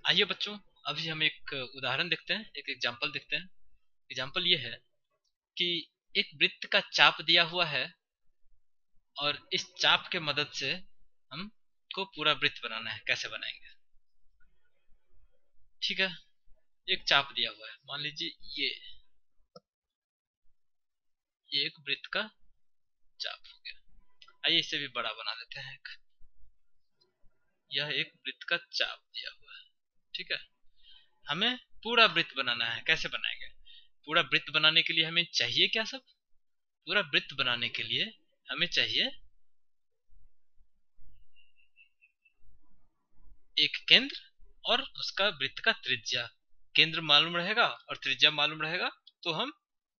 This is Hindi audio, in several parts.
आइए बच्चों, अभी हम एक उदाहरण देखते हैं, एक एग्जाम्पल देखते हैं। एग्जाम्पल ये है कि एक वृत्त का चाप दिया हुआ है और इस चाप के मदद से हम को पूरा वृत्त बनाना है। कैसे बनाएंगे? ठीक है, एक चाप दिया हुआ है, मान लीजिए ये एक वृत्त का चाप हो गया। आइए इसे भी बड़ा बना लेते हैं। यह एक वृत्त का चाप दिया हुआ है। ठीक है, हमें पूरा वृत्त बनाना है। कैसे बनाएंगे? पूरा वृत्त बनाने के लिए हमें चाहिए क्या सब? पूरा वृत्त बनाने के लिए हमें चाहिए एक केंद्र और उसका वृत्त का त्रिज्या। केंद्र मालूम रहेगा और त्रिज्या मालूम रहेगा तो हम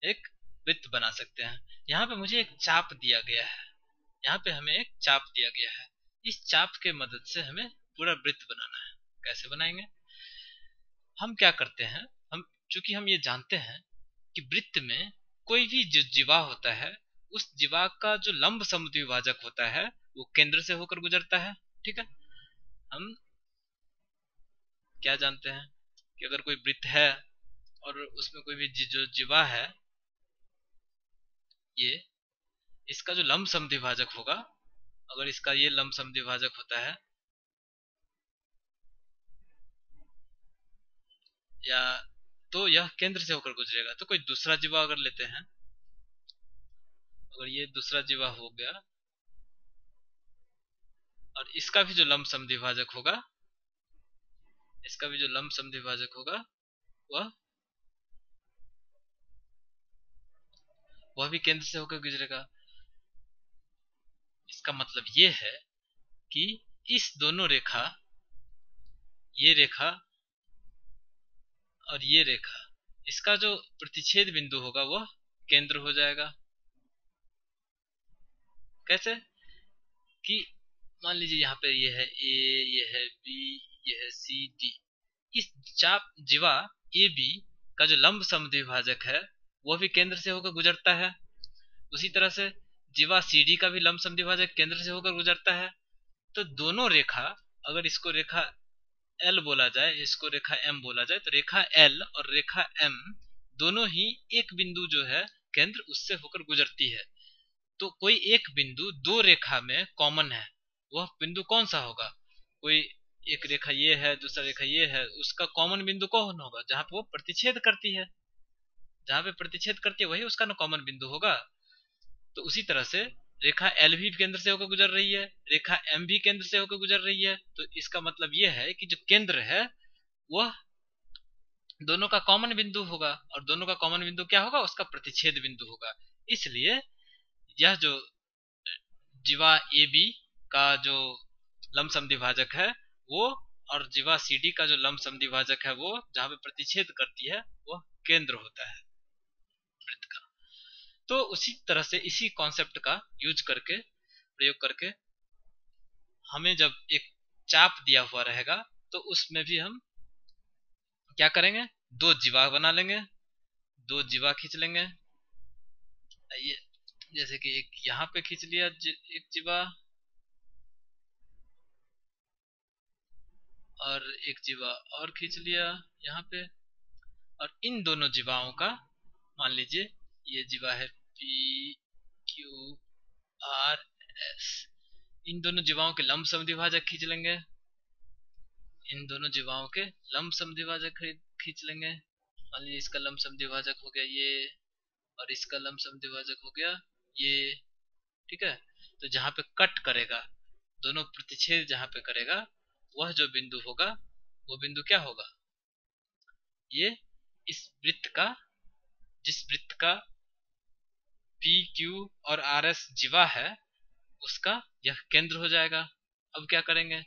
एक वृत्त बना सकते हैं। यहाँ पे मुझे एक चाप दिया गया है, यहाँ पे हमें एक चाप दिया गया है। इस चाप के मदद से हमें पूरा वृत्त बनाना है। कैसे बनाएंगे? हम क्या करते हैं, हम चूंकि हम ये जानते हैं कि वृत्त में कोई भी जो जीवा होता है, उस जीवा का जो लंब समद्विभाजक होता है वो केंद्र से होकर गुजरता है। ठीक है, हम क्या जानते हैं कि अगर कोई वृत्त है और उसमें कोई भी जो जीवा है, ये इसका जो लंब समद्विभाजक होगा, अगर इसका ये लंब समद्विभाजक होता है या तो यह केंद्र से होकर गुजरेगा। तो कोई दूसरा जीवा अगर लेते हैं, अगर ये दूसरा जीवा हो गया और इसका भी जो लंब समद्विभाजक होगा, इसका भी जो लंब समद्विभाजक होगा वह वह भी केंद्र से होकर गुजरेगा। इसका मतलब ये है कि इस दोनों रेखा, ये रेखा और ये रेखा, इसका जो प्रतिच्छेद बिंदु होगा वह केंद्र हो जाएगा। कैसे? कि मान लीजिए यहाँ पे ये है ए, ये है बी, ये है सी, डी। इस चाप जीवा ए बी का जो लंब समद्विभाजक है वह भी केंद्र से होकर गुजरता है। उसी तरह से जीवा सी डी का भी लंब समद्विभाजक केंद्र से होकर गुजरता है। तो दोनों रेखा, अगर इसको रेखा एल बोला जाए, इसको रेखा एम बोला जाए, तो रेखा एल और रेखा एम दोनों ही एक बिंदु जो है केंद्र, उससे होकर गुजरती है। तो कोई एक बिंदु दो रेखा में कॉमन है, वह बिंदु कौन सा होगा? कोई एक रेखा ये है, दूसरा रेखा ये है, उसका कॉमन बिंदु कौन होगा? जहां पे वो प्रतिच्छेद करती है, जहां पे प्रतिच्छेद करती है वही उसका ना कॉमन बिंदु होगा। तो उसी तरह से रेखा एल भी केंद्र से होकर गुजर रही है, रेखा एम भी केंद्र से होकर गुजर रही है। तो इसका मतलब यह है कि जो केंद्र है वह दोनों का कॉमन बिंदु होगा, और दोनों का कॉमन बिंदु क्या होगा? उसका प्रतिच्छेद बिंदु होगा। इसलिए यह जो जीवा ए बी का जो लंब समद्विभाजक है वो, और जीवा सी डी का जो लंब समद्विभाजक है वो, जहां पे प्रतिच्छेद करती है वह केंद्र होता है वृत्त का। तो उसी तरह से इसी कॉन्सेप्ट का यूज करके, प्रयोग करके, हमें जब एक चाप दिया हुआ रहेगा तो उसमें भी हम क्या करेंगे? दो जीवा बना लेंगे, दो जीवा खींच लेंगे। ये जैसे कि एक यहाँ पे खींच लिया एक जीवा, और एक जीवा और खींच लिया यहाँ पे। और इन दोनों जीवाओं का, मान लीजिए ये जीवा है पी क्यू आर एस, इन दोनों जीवाओं के लंब समद्विभाजक खींच लेंगे, इन दोनों जीवाओं के लंब समद्विभाजक खींच लेंगे। मान लीजिए इसका लंब समद्विभाजक हो गया ये, और इसका लंब समद्विभाजक हो गया ये। ठीक है, तो जहां पे कट करेगा, दोनों प्रतिच्छेद जहां पे करेगा, वह जो बिंदु होगा वो बिंदु क्या होगा? ये इस वृत्त का, जिस वृत्त का पी क्यू और आर एस जीवा है उसका यह केंद्र हो जाएगा। अब क्या करेंगे?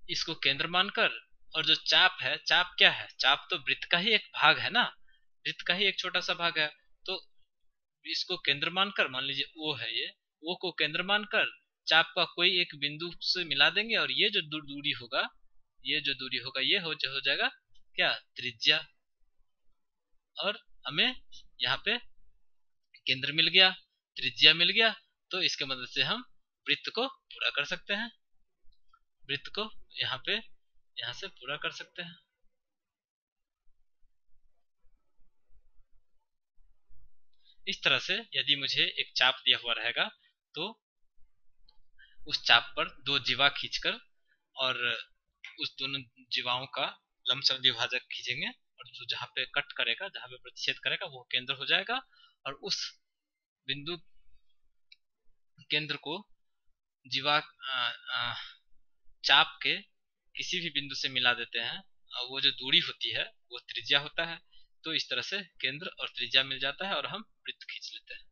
इसको केंद्र मानकर, और जो चाप है, चाप क्या है? चाप तो वृत्त का ही एक भाग है ना, वृत्त का ही एक छोटा सा भाग है। तो इसको केंद्र मानकर, मान लीजिए ओ है ये, ओ को केंद्र मानकर चाप का कोई एक बिंदु से मिला देंगे, और ये जो दूरी होगा, ये जो दूरी होगा ये हो जाएगा क्या? त्रिज्या। और हमें यहाँ पे केंद्र मिल गया, त्रिज्या मिल गया। तो इसके मदद से हम वृत्त को पूरा कर सकते हैं। वृत्त को यहाँ पे यहाँ से पूरा कर सकते हैं। इस तरह से यदि मुझे एक चाप दिया हुआ रहेगा तो उस चाप पर दो जीवा खींचकर और उस दोनों जीवाओं का लंबसम द्विभाजक खींचेंगे और जो जहाँ पे कट करेगा, जहाँ पे प्रतिच्छेद करेगा वो केंद्र हो जाएगा। और उस बिंदु केंद्र को जीवा चाप के किसी भी बिंदु से मिला देते हैं और वो जो दूरी होती है वो त्रिज्या होता है। तो इस तरह से केंद्र और त्रिज्या मिल जाता है और हम वृत्त खींच लेते हैं।